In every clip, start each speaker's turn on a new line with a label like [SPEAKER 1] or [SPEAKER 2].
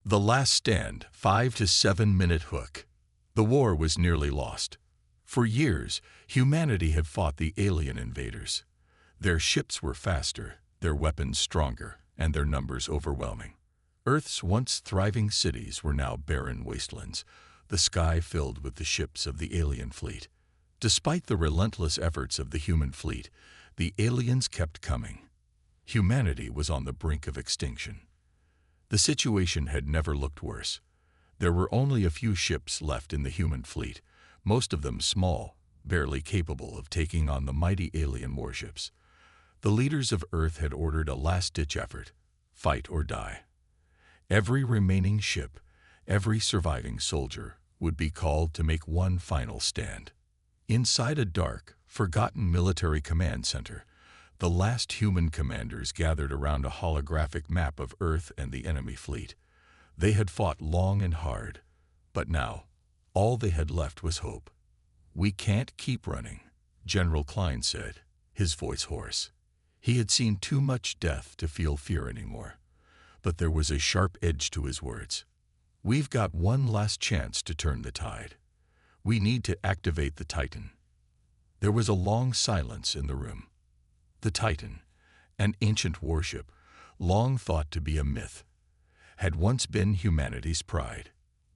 [SPEAKER 1] The Last Stand, 5 to 7 minute hook. The war was nearly lost. For years, humanity had fought the alien invaders. Their ships were faster, their weapons stronger, and their numbers overwhelming. Earth's once thriving cities were now barren wastelands, the sky filled with the ships of the alien fleet. Despite the relentless efforts of the human fleet, the aliens kept coming. Humanity was on the brink of extinction. The situation had never looked worse. There were only a few ships left in the human fleet, most of them small, barely capable of taking on the mighty alien warships. The leaders of Earth had ordered a last-ditch effort, fight or die. Every remaining ship, every surviving soldier, would be called to make one final stand. Inside a dark, forgotten military command center, the last human commanders gathered around a holographic map of Earth and the enemy fleet. They had fought long and hard, but now, all they had left was hope. "We can't keep running," General Klein said, his voice hoarse. He had seen too much death to feel fear anymore, but there was a sharp edge to his words. "We've got one last chance to turn the tide. We need to activate the Titan." There was a long silence in the room. The Titan, an ancient warship, long thought to be a myth, had once been humanity's pride.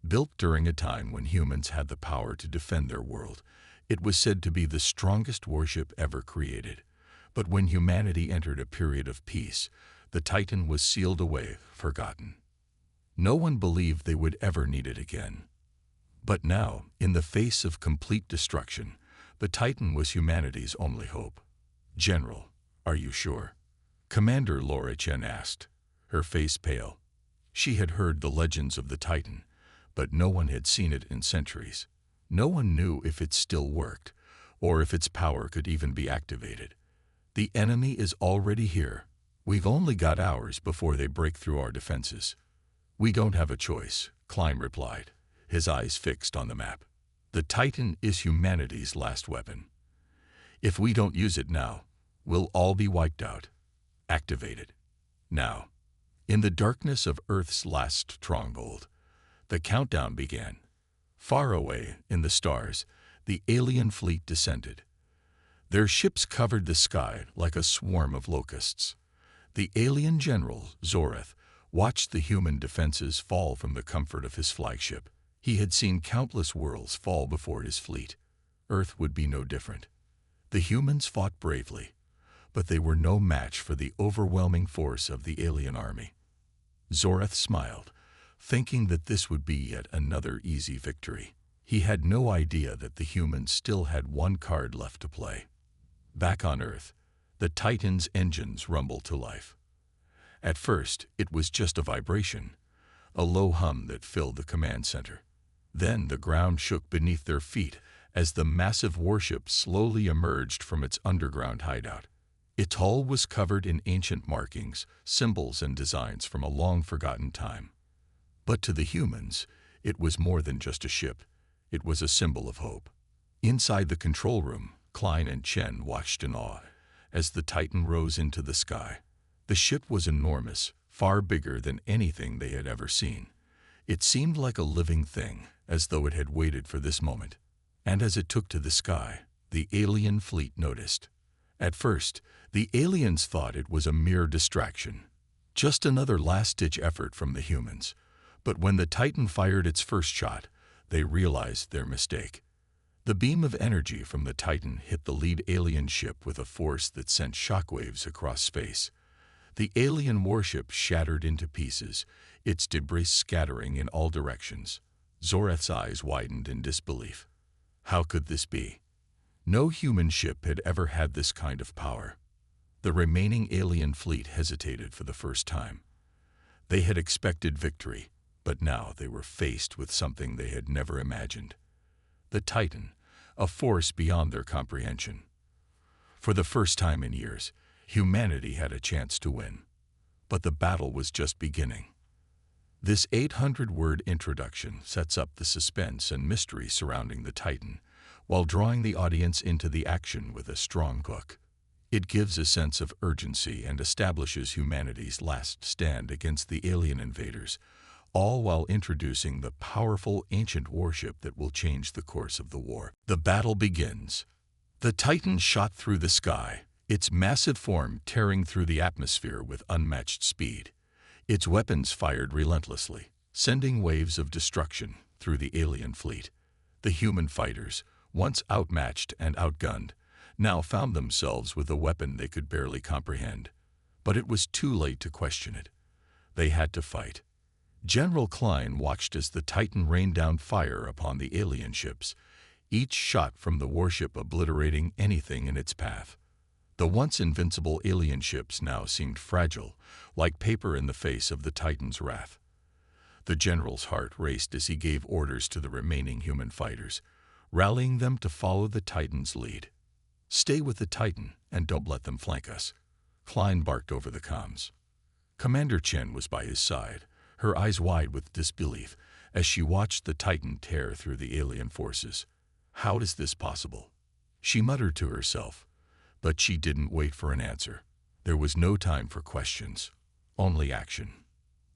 [SPEAKER 1] Built during a time when humans had the power to defend their world, it was said to be the strongest warship ever created. But when humanity entered a period of peace, the Titan was sealed away, forgotten. No one believed they would ever need it again. But now, in the face of complete destruction, the Titan was humanity's only hope. "General, are you sure?" Commander Laura Chen asked, her face pale. She had heard the legends of the Titan, but no one had seen it in centuries. No one knew if it still worked, or if its power could even be activated. "The enemy is already here. We've only got hours before they break through our defenses." "We don't have a choice," Klein replied, his eyes fixed on the map. "The Titan is humanity's last weapon. If we don't use it now, we'll all be wiped out. Activate it. Now." In the darkness of Earth's last stronghold, the countdown began. Far away, in the stars, the alien fleet descended. Their ships covered the sky like a swarm of locusts. The alien general, Zorath, watched the human defenses fall from the comfort of his flagship. He had seen countless worlds fall before his fleet. Earth would be no different. The humans fought bravely, but they were no match for the overwhelming force of the alien army. Zorath smiled, thinking that this would be yet another easy victory. He had no idea that the humans still had one card left to play. Back on Earth, the Titan's engines rumbled to life. At first, it was just a vibration, a low hum that filled the command center. Then the ground shook beneath their feet as the massive warship slowly emerged from its underground hideout. Its hull was covered in ancient markings, symbols, and designs from a long-forgotten time. But to the humans, it was more than just a ship. It was a symbol of hope. Inside the control room, Klein and Chen watched in awe as the Titan rose into the sky. The ship was enormous, far bigger than anything they had ever seen. It seemed like a living thing, as though it had waited for this moment. And as it took to the sky, the alien fleet noticed. At first, the aliens thought it was a mere distraction, just another last-ditch effort from the humans. But when the Titan fired its first shot, they realized their mistake. The beam of energy from the Titan hit the lead alien ship with a force that sent shockwaves across space. The alien warship shattered into pieces, its debris scattering in all directions. Zorath's eyes widened in disbelief. How could this be? No human ship had ever had this kind of power. The remaining alien fleet hesitated for the first time. They had expected victory, but now they were faced with something they had never imagined. The Titan, a force beyond their comprehension. For the first time in years, humanity had a chance to win. But the battle was just beginning. This 800-word introduction sets up the suspense and mystery surrounding the Titan, while drawing the audience into the action with a strong hook. It gives a sense of urgency and establishes humanity's last stand against the alien invaders, all while introducing the powerful ancient warship that will change the course of the war. The battle begins. The Titan shot through the sky, its massive form tearing through the atmosphere with unmatched speed. Its weapons fired relentlessly, sending waves of destruction through the alien fleet. The human fighters, once outmatched and outgunned, now found themselves with a weapon they could barely comprehend. But it was too late to question it. They had to fight. General Klein watched as the Titan rained down fire upon the alien ships, each shot from the warship obliterating anything in its path. The once invincible alien ships now seemed fragile, like paper in the face of the Titan's wrath. The general's heart raced as he gave orders to the remaining human fighters, rallying them to follow the Titan's lead. "Stay with the Titan and don't let them flank us," Klein barked over the comms. Commander Chen was by his side, her eyes wide with disbelief as she watched the Titan tear through the alien forces. "How is this possible?" she muttered to herself, but she didn't wait for an answer. There was no time for questions, only action.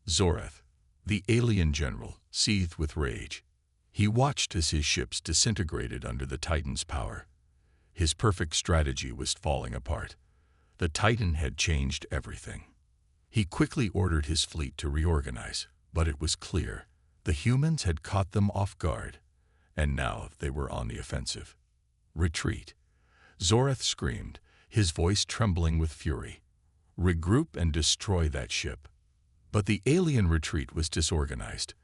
[SPEAKER 1] Zorath, the alien general, seethed with rage. He watched as his ships disintegrated under the Titan's power. His perfect strategy was falling apart. The Titan had changed everything. He quickly ordered his fleet to reorganize, but it was clear the humans had caught them off guard, and now they were on the offensive. "Retreat!" Zorath screamed, his voice trembling with fury. "Regroup and destroy that ship." But the alien retreat was disorganized.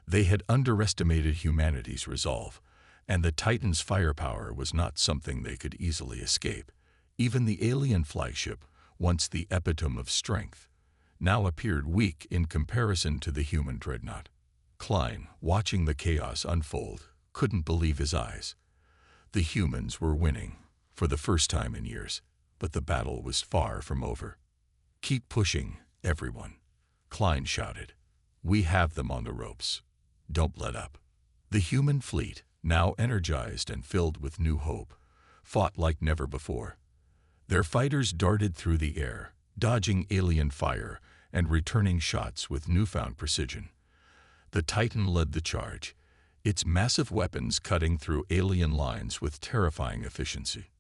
[SPEAKER 1] They had underestimated humanity's resolve, and the Titan's firepower was not something they could easily escape. Even the alien flagship, once the epitome of strength, now appeared weak in comparison to the human dreadnought. Klein, watching the chaos unfold, couldn't believe his eyes. The humans were winning, for the first time in years, but the battle was far from over. "Keep pushing, everyone," Klein shouted. "We have them on the ropes. Don't let up." The human fleet, now energized and filled with new hope, fought like never before. Their fighters darted through the air, dodging alien fire and returning shots with newfound precision. The Titan led the charge, its massive weapons cutting through alien lines with terrifying efficiency.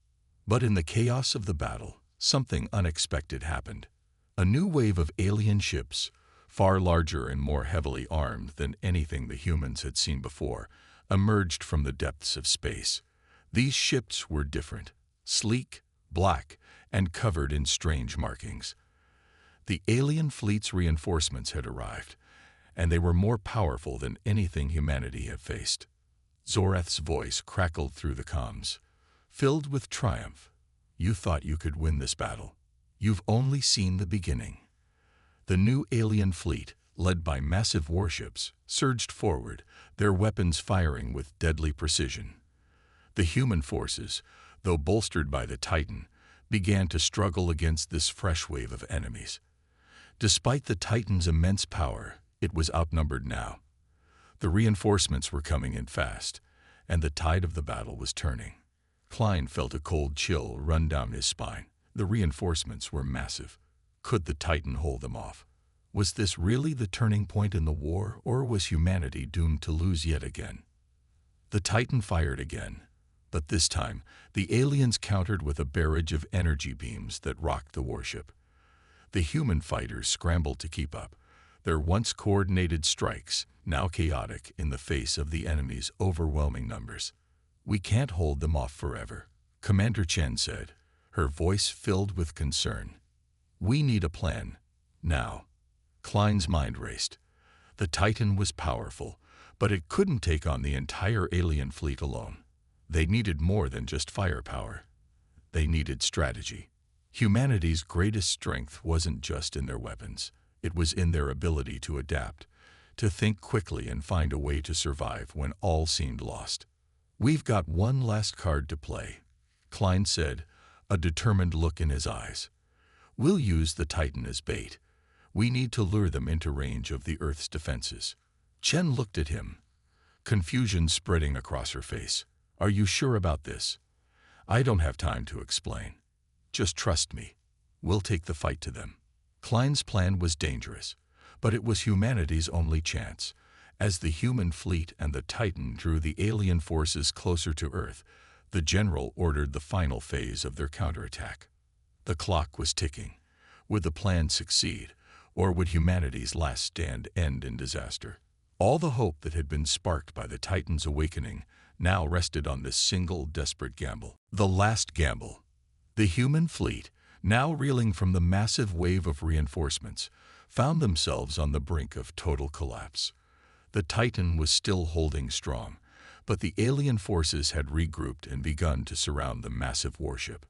[SPEAKER 1] But in the chaos of the battle, something unexpected happened. A new wave of alien ships, far larger and more heavily armed than anything the humans had seen before, emerged from the depths of space. These ships were different, sleek, black, and covered in strange markings. The alien fleet's reinforcements had arrived, and they were more powerful than anything humanity had faced. Zorath's voice crackled through the comms, filled with triumph. "You thought you could win this battle. You've only seen the beginning." The new alien fleet, led by massive warships, surged forward, their weapons firing with deadly precision. The human forces, though bolstered by the Titan, began to struggle against this fresh wave of enemies. Despite the Titan's immense power, it was outnumbered now. The reinforcements were coming in fast, and the tide of the battle was turning. Klein felt a cold chill run down his spine. The reinforcements were massive. Could the Titan hold them off? Was this really the turning point in the war, or was humanity doomed to lose yet again? The Titan fired again, but this time the aliens countered with a barrage of energy beams that rocked the warship. The human fighters scrambled to keep up, their once coordinated strikes now chaotic in the face of the enemy's overwhelming numbers. "We can't hold them off forever," Commander Chen said, her voice filled with concern. "We need a plan, now." Klein's mind raced. The Titan was powerful, but it couldn't take on the entire alien fleet alone. They needed more than just firepower. They needed strategy. Humanity's greatest strength wasn't just in their weapons. It was in their ability to adapt, to think quickly and find a way to survive when all seemed lost. "We've got one last card to play," Klein said, a determined look in his eyes. "We'll use the Titan as bait. We need to lure them into range of the Earth's defenses." Chen looked at him, confusion spreading across her face. "Are you sure about this?" "I don't have time to explain. Just trust me. We'll take the fight to them." Klein's plan was dangerous, But it was humanity's only chance. As the human fleet and the Titan drew the alien forces closer to Earth, the general ordered the final phase of their counterattack. The clock was ticking. Would the plan succeed, or would humanity's last stand end in disaster? All the hope that had been sparked by the Titan's awakening now rested on this single desperate gamble. The last gamble. The human fleet, now reeling from the massive wave of reinforcements, found themselves on the brink of total collapse. The Titan was still holding strong, but the alien forces had regrouped and begun to surround the massive warship.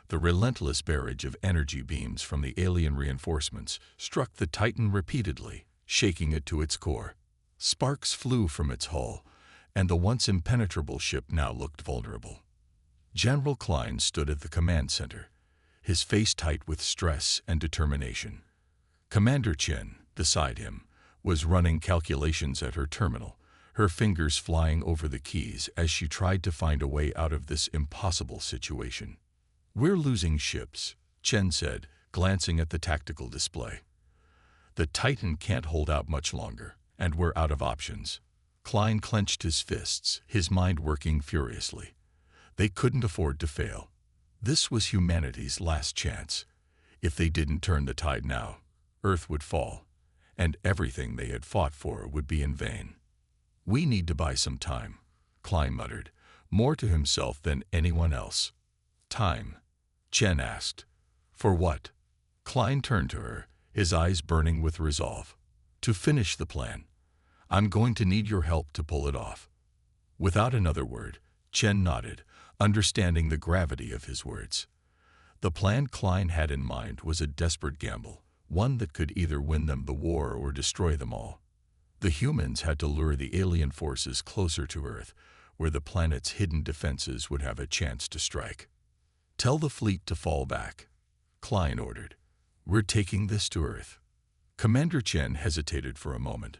[SPEAKER 1] The relentless barrage of energy beams from the alien reinforcements struck the Titan repeatedly, shaking it to its core. Sparks flew from its hull, and the once impenetrable ship now looked vulnerable. General Klein stood at the command center, his face tight with stress and determination. Commander Chen, beside him, was running calculations at her terminal, her fingers flying over the keys as she tried to find a way out of this impossible situation. "We're losing ships," Chen said, glancing at the tactical display. "The Titan can't hold out much longer, and we're out of options." Klein clenched his fists, his mind working furiously. They couldn't afford to fail. This was humanity's last chance. If they didn't turn the tide now, Earth would fall, and everything they had fought for would be in vain. "We need to buy some time," Klein muttered, more to himself than anyone else. "Time?" Chen asked. "For what?" Klein turned to her, his eyes burning with resolve. "To finish the plan. I'm going to need your help to pull it off." Without another word, Chen nodded, understanding the gravity of his words. The plan Klein had in mind was a desperate gamble, one that could either win them the war or destroy them all. The humans had to lure the alien forces closer to Earth, where the planet's hidden defenses would have a chance to strike. "Tell the fleet to fall back," Klein ordered. "We're taking this to Earth." Commander Chen hesitated for a moment,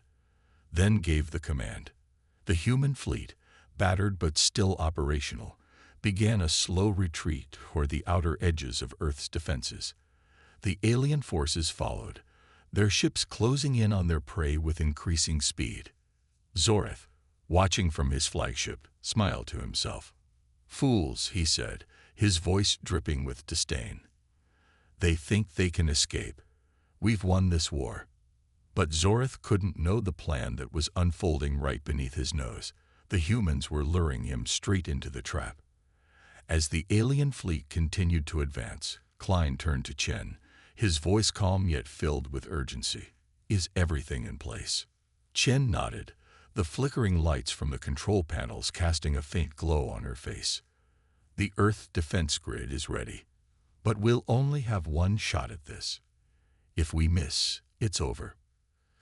[SPEAKER 1] then gave the command. The human fleet, battered but still operational, began a slow retreat toward the outer edges of Earth's defenses. The alien forces followed, their ships closing in on their prey with increasing speed. Zoreth, watching from his flagship, smiled to himself. "Fools," he said, his voice dripping with disdain. "They think they can escape. We've won this war." But Zoreth couldn't know the plan that was unfolding right beneath his nose. The humans were luring him straight into the trap. As the alien fleet continued to advance, Klein turned to Chen, his voice calm yet filled with urgency. "Is everything in place?" Chen nodded, the flickering lights from the control panels casting a faint glow on her face. "The Earth defense grid is ready, but we'll only have one shot at this. If we miss, it's over."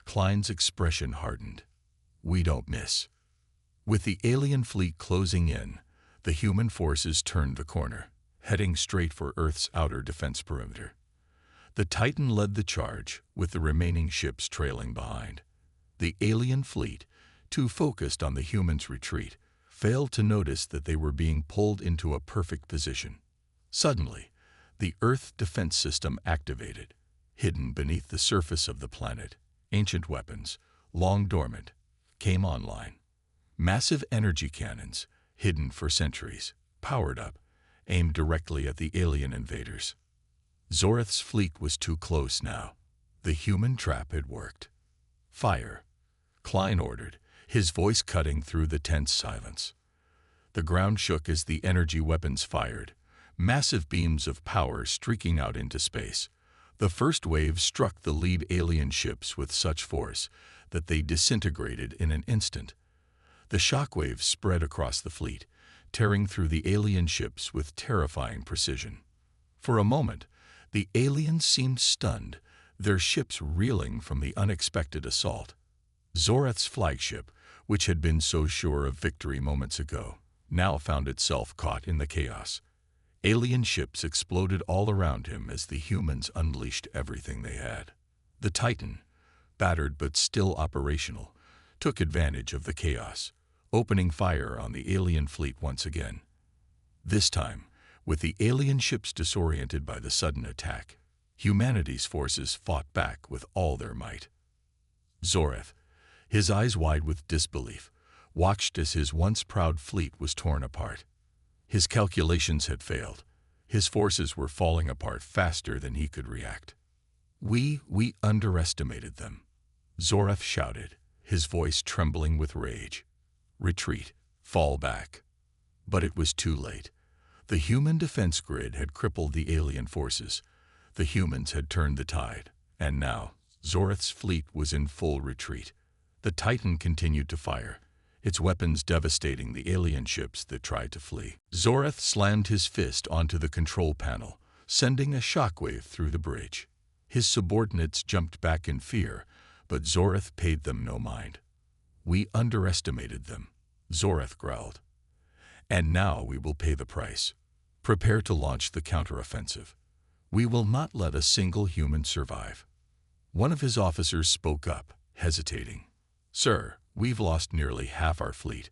[SPEAKER 1] Klein's expression hardened. "We don't miss." With the alien fleet closing in, the human forces turned the corner, heading straight for Earth's outer defense perimeter. The Titan led the charge, with the remaining ships trailing behind. The alien fleet, too focused on the humans' retreat, failed to notice that they were being pulled into a perfect position. Suddenly, the Earth defense system activated. Hidden beneath the surface of the planet, ancient weapons, long dormant, came online. Massive energy cannons, hidden for centuries, powered up, aimed directly at the alien invaders. Zoreth's fleet was too close now. The human trap had worked. "Fire," Klein ordered, his voice cutting through the tense silence. The ground shook as the energy weapons fired, massive beams of power streaking out into space. The first wave struck the lead alien ships with such force that they disintegrated in an instant. The shockwaves spread across the fleet, tearing through the alien ships with terrifying precision. For a moment, the aliens seemed stunned, their ships reeling from the unexpected assault. Zoreth's flagship, which had been so sure of victory moments ago, now found itself caught in the chaos. Alien ships exploded all around him as the humans unleashed everything they had. The Titan, battered but still operational, took advantage of the chaos, opening fire on the alien fleet once again. This time, with the alien ships disoriented by the sudden attack, humanity's forces fought back with all their might. Zorath, his eyes wide with disbelief, watched as his once proud fleet was torn apart. His calculations had failed. His forces were falling apart faster than he could react. We underestimated them," Zorath shouted, his voice trembling with rage. "Retreat, fall back." But it was too late. The human defense grid had crippled the alien forces. The humans had turned the tide, and now Zorath's fleet was in full retreat. The Titan continued to fire, its weapons devastating the alien ships that tried to flee. Zorath slammed his fist onto the control panel, sending a shockwave through the bridge. His subordinates jumped back in fear, but Zorath paid them no mind. "We underestimated them," Zorath growled. "And now we will pay the price. Prepare to launch the counteroffensive. We will not let a single human survive." One of his officers spoke up, hesitating. "Sir, we've lost nearly half our fleet.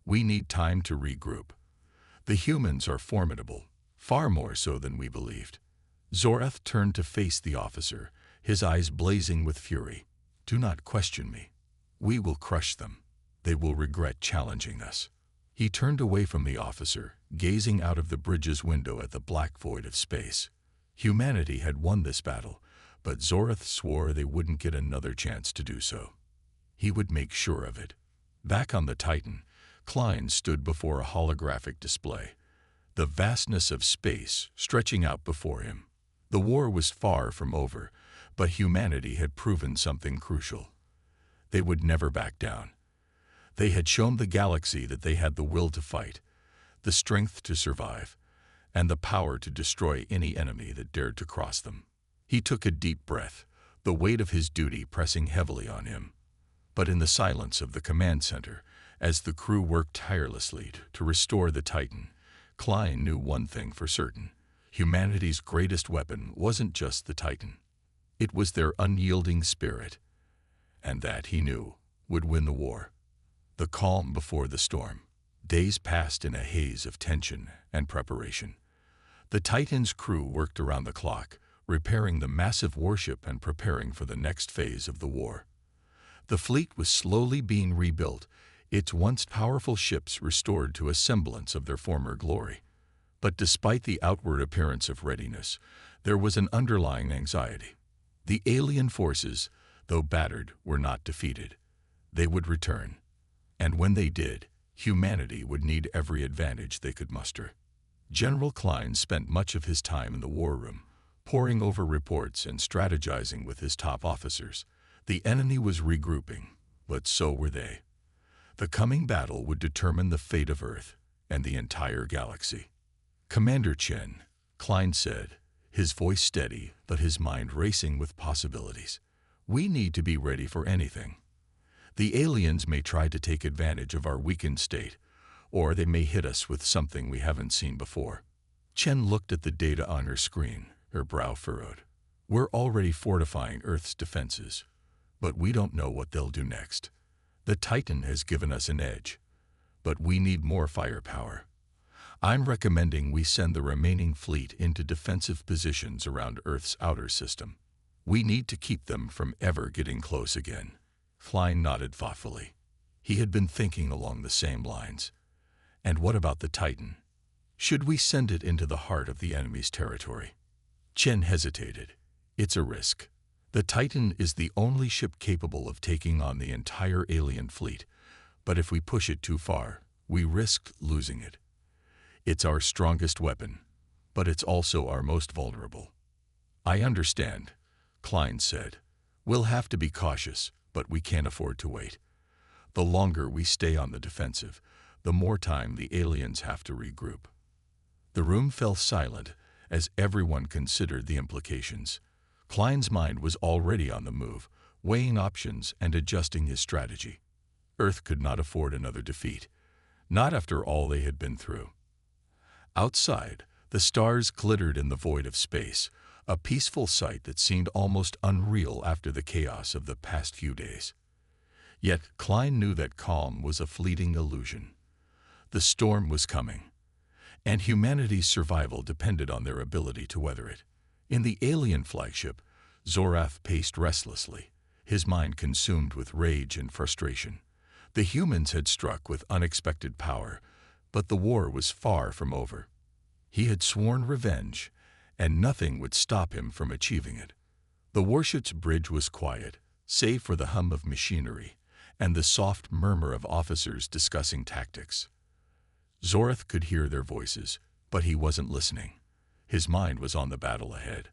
[SPEAKER 1] We need time to regroup. The humans are formidable, far more so than we believed." Zorath turned to face the officer, his eyes blazing with fury. "Do not question me. We will crush them. They will regret challenging us." He turned away from the officer, gazing out of the bridge's window at the black void of space. Humanity had won this battle, but Zorath swore they wouldn't get another chance to do so. He would make sure of it. Back on the Titan, Klein stood before a holographic display, the vastness of space stretching out before him. The war was far from over, but humanity had proven something crucial. They would never back down. They had shown the galaxy that they had the will to fight, the strength to survive, and the power to destroy any enemy that dared to cross them. He took a deep breath, the weight of his duty pressing heavily on him. But in the silence of the command center, as the crew worked tirelessly to restore the Titan, Klein knew one thing for certain. Humanity's greatest weapon wasn't just the Titan. It was their unyielding spirit. And that, he knew, would win the war. The calm before the storm. Days passed in a haze of tension and preparation. The Titan's crew worked around the clock, repairing the massive warship and preparing for the next phase of the war. The fleet was slowly being rebuilt, its once powerful ships restored to a semblance of their former glory. But despite the outward appearance of readiness, there was an underlying anxiety. The alien forces, though battered, were not defeated. They would return. And when they did, humanity would need every advantage they could muster. General Klein spent much of his time in the war room, poring over reports and strategizing with his top officers. The enemy was regrouping, but so were they. The coming battle would determine the fate of Earth and the entire galaxy. "Commander Chen," Klein said, his voice steady but his mind racing with possibilities. "We need to be ready for anything. The aliens may try to take advantage of our weakened state, or they may hit us with something we haven't seen before." Chen looked at the data on her screen, her brow furrowed. "We're already fortifying Earth's defenses, but we don't know what they'll do next. The Titan has given us an edge, but we need more firepower. I'm recommending we send the remaining fleet into defensive positions around Earth's outer system. We need to keep them from ever getting close again." Klein nodded thoughtfully. He had been thinking along the same lines. And what about the Titan? Should we send it into the heart of the enemy's territory? Chen hesitated. "It's a risk. The Titan is the only ship capable of taking on the entire alien fleet, but if we push it too far, we risk losing it. It's our strongest weapon, but it's also our most vulnerable." "I understand," Klein said. "We'll have to be cautious, but we can't afford to wait. The longer we stay on the defensive, the more time the aliens have to regroup." The room fell silent as everyone considered the implications. Klein's mind was already on the move, weighing options and adjusting his strategy. Earth could not afford another defeat, not after all they had been through. Outside, the stars glittered in the void of space, a peaceful sight that seemed almost unreal after the chaos of the past few days. Yet Klein knew that calm was a fleeting illusion. The storm was coming, and humanity's survival depended on their ability to weather it. In the alien flagship, Zorath paced restlessly, his mind consumed with rage and frustration. The humans had struck with unexpected power, but the war was far from over. He had sworn revenge, and nothing would stop him from achieving it. The warship's bridge was quiet, save for the hum of machinery and the soft murmur of officers discussing tactics. Zorath could hear their voices, but he wasn't listening. His mind was on the battle ahead.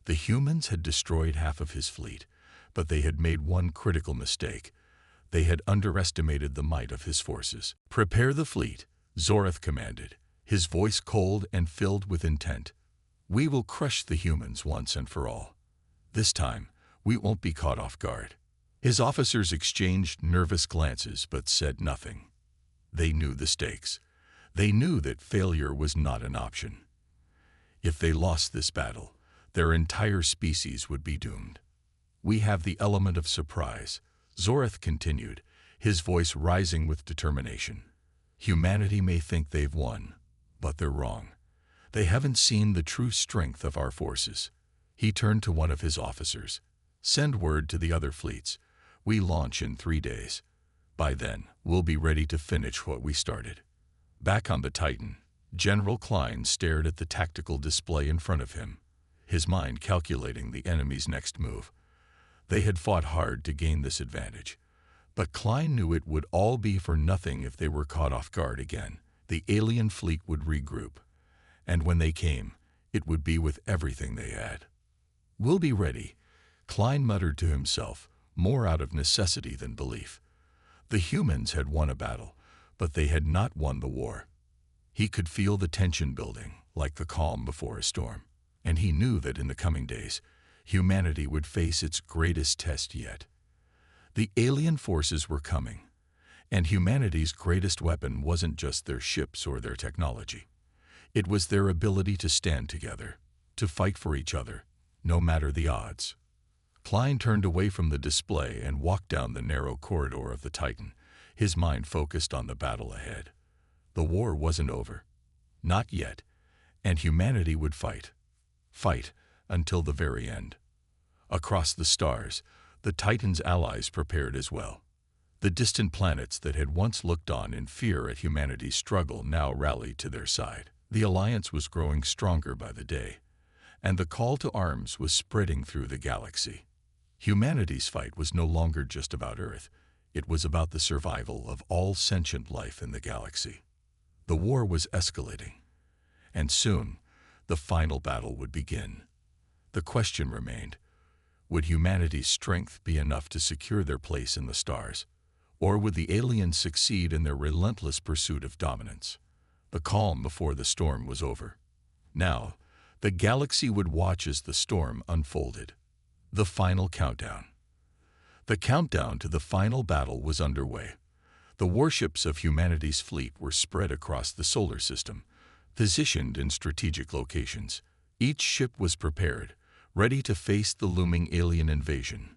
[SPEAKER 1] The humans had destroyed half of his fleet, but they had made one critical mistake. They had underestimated the might of his forces. "Prepare the fleet," Zorath commanded, his voice cold and filled with intent. "We will crush the humans once and for all. This time, we won't be caught off guard." His officers exchanged nervous glances but said nothing. They knew the stakes. They knew that failure was not an option. If they lost this battle, their entire species would be doomed. "We have the element of surprise," Zorath continued, his voice rising with determination. "Humanity may think they've won, but they're wrong. They haven't seen the true strength of our forces." He turned to one of his officers. "Send word to the other fleets. We launch in 3 days. By then, we'll be ready to finish what we started." Back on the Titan, General Klein stared at the tactical display in front of him, his mind calculating the enemy's next move. They had fought hard to gain this advantage, but Klein knew it would all be for nothing if they were caught off guard again. The alien fleet would regroup, and when they came, it would be with everything they had. "We'll be ready," Klein muttered to himself, more out of necessity than belief. The humans had won a battle, but they had not won the war. He could feel the tension building, like the calm before a storm, and he knew that in the coming days, humanity would face its greatest test yet. The alien forces were coming, and humanity's greatest weapon wasn't just their ships or their technology. It was their ability to stand together, to fight for each other, no matter the odds. Klein turned away from the display and walked down the narrow corridor of the Titan, his mind focused on the battle ahead. The war wasn't over. Not yet, and humanity would fight. Fight until the very end. Across the stars, the Titan's allies prepared as well. The distant planets that had once looked on in fear at humanity's struggle now rallied to their side. The alliance was growing stronger by the day, and the call to arms was spreading through the galaxy. Humanity's fight was no longer just about Earth. It was about the survival of all sentient life in the galaxy. The war was escalating, and soon the final battle would begin. The question remained, would humanity's strength be enough to secure their place in the stars, or would the aliens succeed in their relentless pursuit of dominance? The calm before the storm was over. Now, the galaxy would watch as the storm unfolded. The final countdown. The countdown to the final battle was underway. The warships of humanity's fleet were spread across the solar system, positioned in strategic locations. Each ship was prepared, ready to face the looming alien invasion.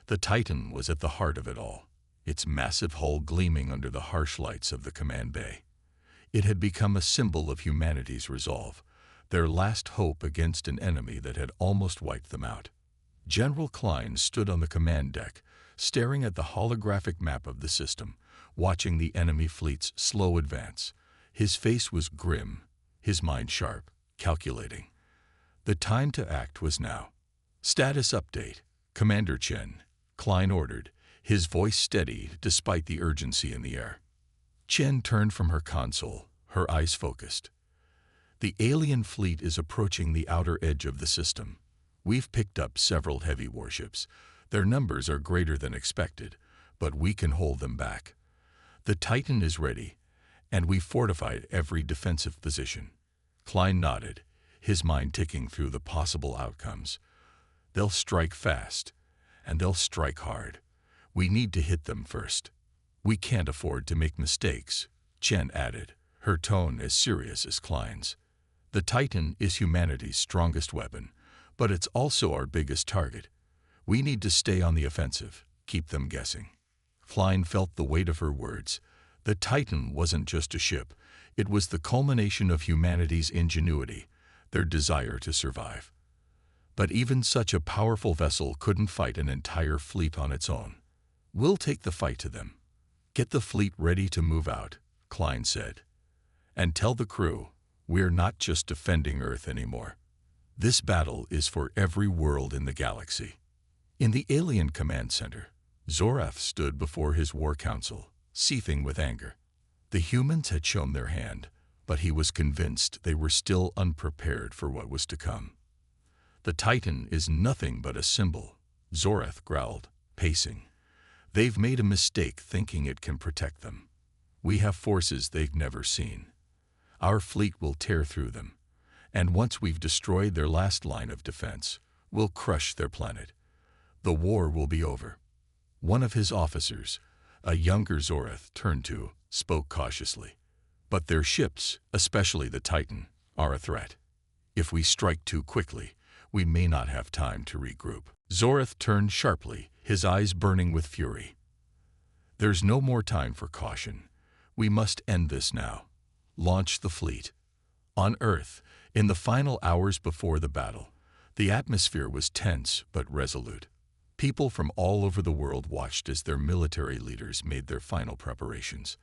[SPEAKER 1] The Titan was at the heart of it all, its massive hull gleaming under the harsh lights of the command bay. It had become a symbol of humanity's resolve, their last hope against an enemy that had almost wiped them out. General Klein stood on the command deck, staring at the holographic map of the system, watching the enemy fleet's slow advance. His face was grim, his mind sharp, calculating. The time to act was now. "Status update, Commander Chen," Klein ordered, his voice steady despite the urgency in the air. Chen turned from her console, her eyes focused. "The alien fleet is approaching the outer edge of the system. We've picked up several heavy warships. Their numbers are greater than expected, but we can hold them back. The Titan is ready, and we've fortified every defensive position." Klein nodded, his mind ticking through the possible outcomes. "They'll strike fast, and they'll strike hard. We need to hit them first. We can't afford to make mistakes," Chen added, her tone as serious as Klein's. "The Titan is humanity's strongest weapon, but it's also our biggest target. We need to stay on the offensive, keep them guessing." Klein felt the weight of her words. The Titan wasn't just a ship. It was the culmination of humanity's ingenuity, their desire to survive. But even such a powerful vessel couldn't fight an entire fleet on its own. "We'll take the fight to them. Get the fleet ready to move out," Klein said. "And tell the crew, we're not just defending Earth anymore. This battle is for every world in the galaxy." In the alien command center, Zorath stood before his war council, seething with anger. The humans had shown their hand, but he was convinced they were still unprepared for what was to come. "The Titan is nothing but a symbol," Zorath growled, pacing. "They've made a mistake thinking it can protect them. We have forces they've never seen. Our fleet will tear through them, and once we've destroyed their last line of defense, we'll crush their planet. The war will be over." One of his officers, a younger Zorath turned to, spoke cautiously. "But their ships, especially the Titan, are a threat. If we strike too quickly, we may not have time to regroup." Zorath turned sharply, his eyes burning with fury. "There's no more time for caution. We must end this now. Launch the fleet." On Earth, in the final hours before the battle, the atmosphere was tense but resolute. People from all over the world watched as their military leaders made their final preparations.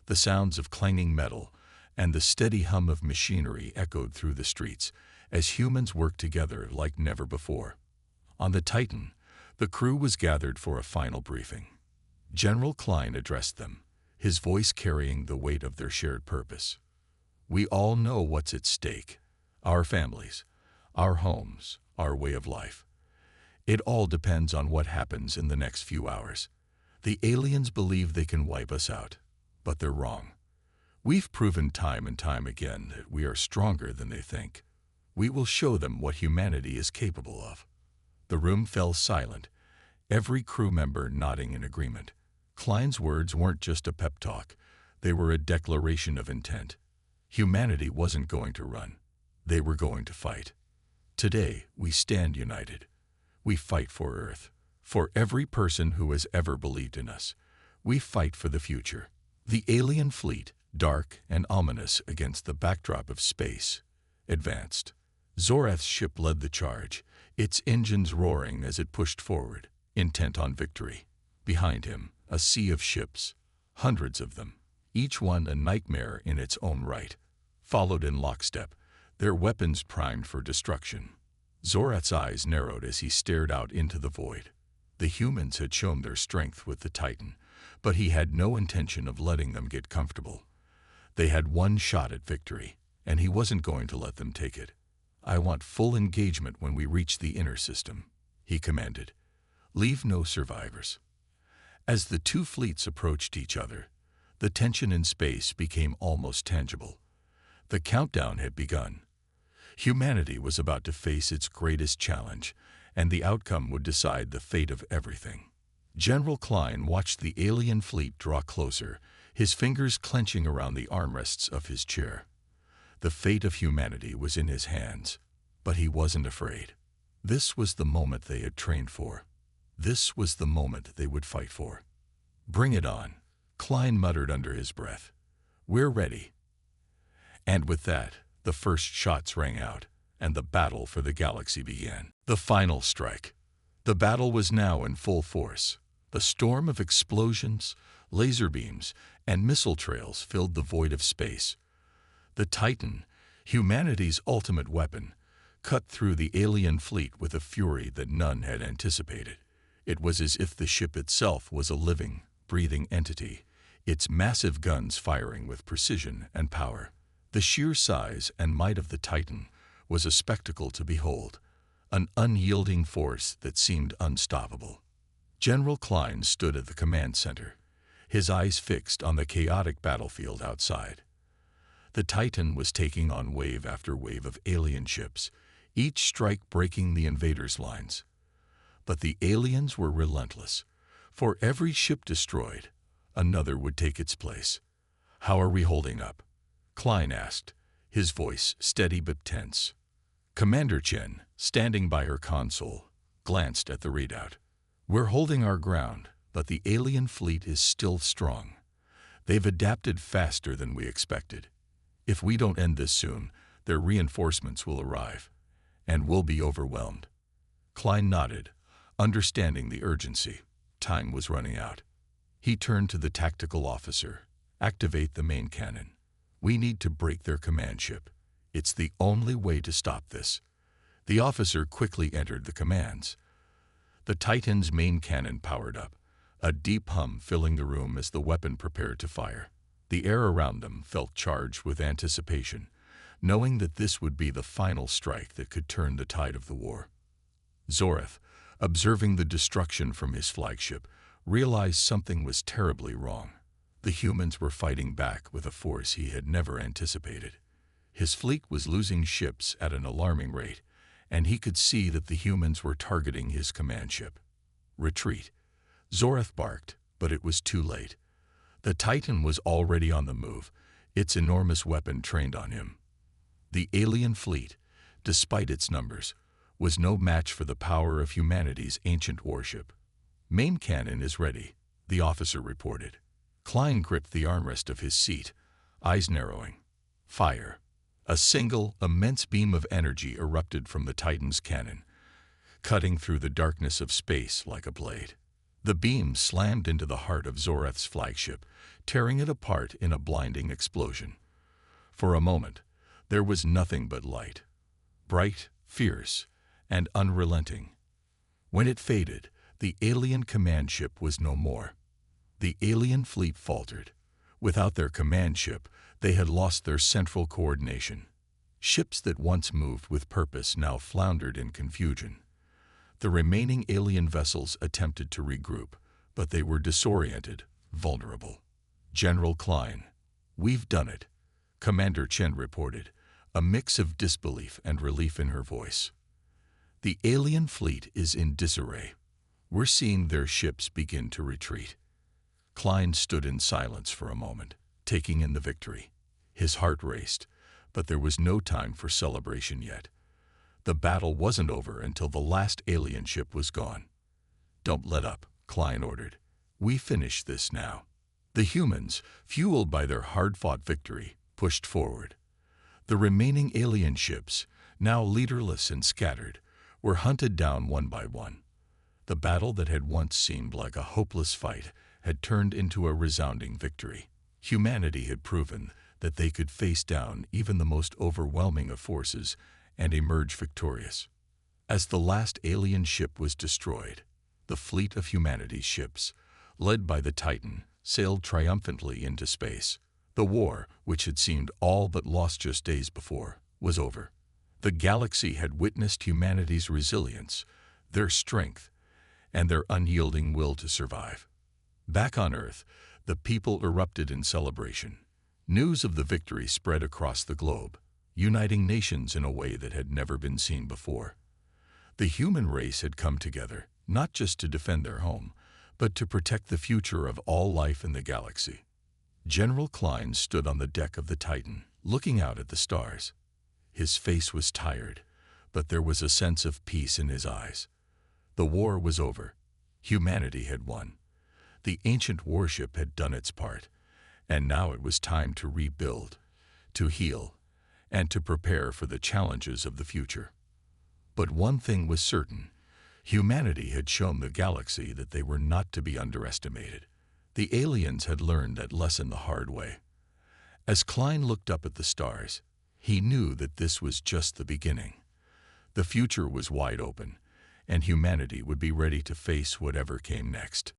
[SPEAKER 1] The sounds of clanging metal and the steady hum of machinery echoed through the streets as humans worked together like never before. On the Titan, the crew was gathered for a final briefing. General Klein addressed them, his voice carrying the weight of their shared purpose. "We all know what's at stake: our families, our homes, our way of life. It all depends on what happens in the next few hours. The aliens believe they can wipe us out, but they're wrong. We've proven time and time again that we are stronger than they think. We will show them what humanity is capable of." The room fell silent, every crew member nodding in agreement. Klein's words weren't just a pep talk, they were a declaration of intent. Humanity wasn't going to run, they were going to fight. Today, we stand united. We fight for Earth, for every person who has ever believed in us. We fight for the future. The alien fleet, dark and ominous against the backdrop of space, advanced. Zorath's ship led the charge, its engines roaring as it pushed forward, intent on victory. Behind him, a sea of ships, hundreds of them, each one a nightmare in its own right, followed in lockstep, their weapons primed for destruction. Zorath's eyes narrowed as he stared out into the void. The humans had shown their strength with the Titan, but he had no intention of letting them get comfortable. They had one shot at victory, and he wasn't going to let them take it. "I want full engagement when we reach the inner system," he commanded. "Leave no survivors." As the two fleets approached each other, the tension in space became almost tangible. The countdown had begun. Humanity was about to face its greatest challenge, and the outcome would decide the fate of everything. General Klein watched the alien fleet draw closer, his fingers clenching around the armrests of his chair. The fate of humanity was in his hands, but he wasn't afraid. This was the moment they had trained for. This was the moment they would fight for. "Bring it on," Klein muttered under his breath. "We're ready." And with that, the first shots rang out, and the battle for the galaxy began. The final strike. The battle was now in full force. The storm of explosions, laser beams, and missile trails filled the void of space. The Titan, humanity's ultimate weapon, cut through the alien fleet with a fury that none had anticipated. It was as if the ship itself was a living, breathing entity, its massive guns firing with precision and power. The sheer size and might of the Titan was a spectacle to behold, an unyielding force that seemed unstoppable. General Klein stood at the command center, his eyes fixed on the chaotic battlefield outside. The Titan was taking on wave after wave of alien ships, each strike breaking the invaders' lines. But the aliens were relentless. For every ship destroyed, another would take its place. "How are we holding up?" Klein asked, his voice steady but tense. Commander Chen, standing by her console, glanced at the readout. "We're holding our ground, but the alien fleet is still strong. They've adapted faster than we expected. If we don't end this soon, their reinforcements will arrive. and we'll be overwhelmed. Klein nodded, understanding the urgency. Time was running out. He turned to the tactical officer. Activate the main cannon. We need to break their command ship. It's the only way to stop this. The officer quickly entered the commands. The Titan's main cannon powered up, a deep hum filling the room as the weapon prepared to fire. The air around them felt charged with anticipation, knowing that this would be the final strike that could turn the tide of the war. Zorath, observing the destruction from his flagship, realized something was terribly wrong. The humans were fighting back with a force he had never anticipated. His fleet was losing ships at an alarming rate, and he could see that the humans were targeting his command ship. Retreat. Zorath barked, but it was too late. The Titan was already on the move, its enormous weapon trained on him. The alien fleet, despite its numbers, was no match for the power of humanity's ancient warship. Main cannon is ready, the officer reported. Klein gripped the armrest of his seat, eyes narrowing. Fire. A single, immense beam of energy erupted from the Titan's cannon, cutting through the darkness of space like a blade. The beam slammed into the heart of Zorath's flagship, tearing it apart in a blinding explosion. For a moment, there was nothing but light. Bright, fierce, and unrelenting. When it faded, the alien command ship was no more. The alien fleet faltered. Without their command ship, they had lost their central coordination. Ships that once moved with purpose now floundered in confusion. The remaining alien vessels attempted to regroup, but they were disoriented, vulnerable. General Klein, we've done it, Commander Chen reported, a mix of disbelief and relief in her voice. The alien fleet is in disarray. We're seeing their ships begin to retreat. Klein stood in silence for a moment, taking in the victory. His heart raced, but there was no time for celebration yet. The battle wasn't over until the last alien ship was gone. Don't let up, Klein ordered. We finish this now. The humans, fueled by their hard-fought victory, pushed forward. The remaining alien ships, now leaderless and scattered, were hunted down one by one. The battle that had once seemed like a hopeless fight had turned into a resounding victory. Humanity had proven that they could face down even the most overwhelming of forces and emerge victorious. As the last alien ship was destroyed, the fleet of humanity's ships, led by the Titan, sailed triumphantly into space. The war, which had seemed all but lost just days before, was over. The galaxy had witnessed humanity's resilience, their strength, and their unyielding will to survive. Back on Earth, the people erupted in celebration. News of the victory spread across the globe, uniting nations in a way that had never been seen before. The human race had come together, not just to defend their home, but to protect the future of all life in the galaxy. General Klein stood on the deck of the Titan, looking out at the stars. His face was tired, but there was a sense of peace in his eyes. The war was over. Humanity had won. The ancient warship had done its part, and now it was time to rebuild, to heal, and to prepare for the challenges of the future. But one thing was certain. Humanity had shown the galaxy that they were not to be underestimated. The aliens had learned that lesson the hard way. As Klein looked up at the stars, he knew that this was just the beginning. The future was wide open, and humanity would be ready to face whatever came next.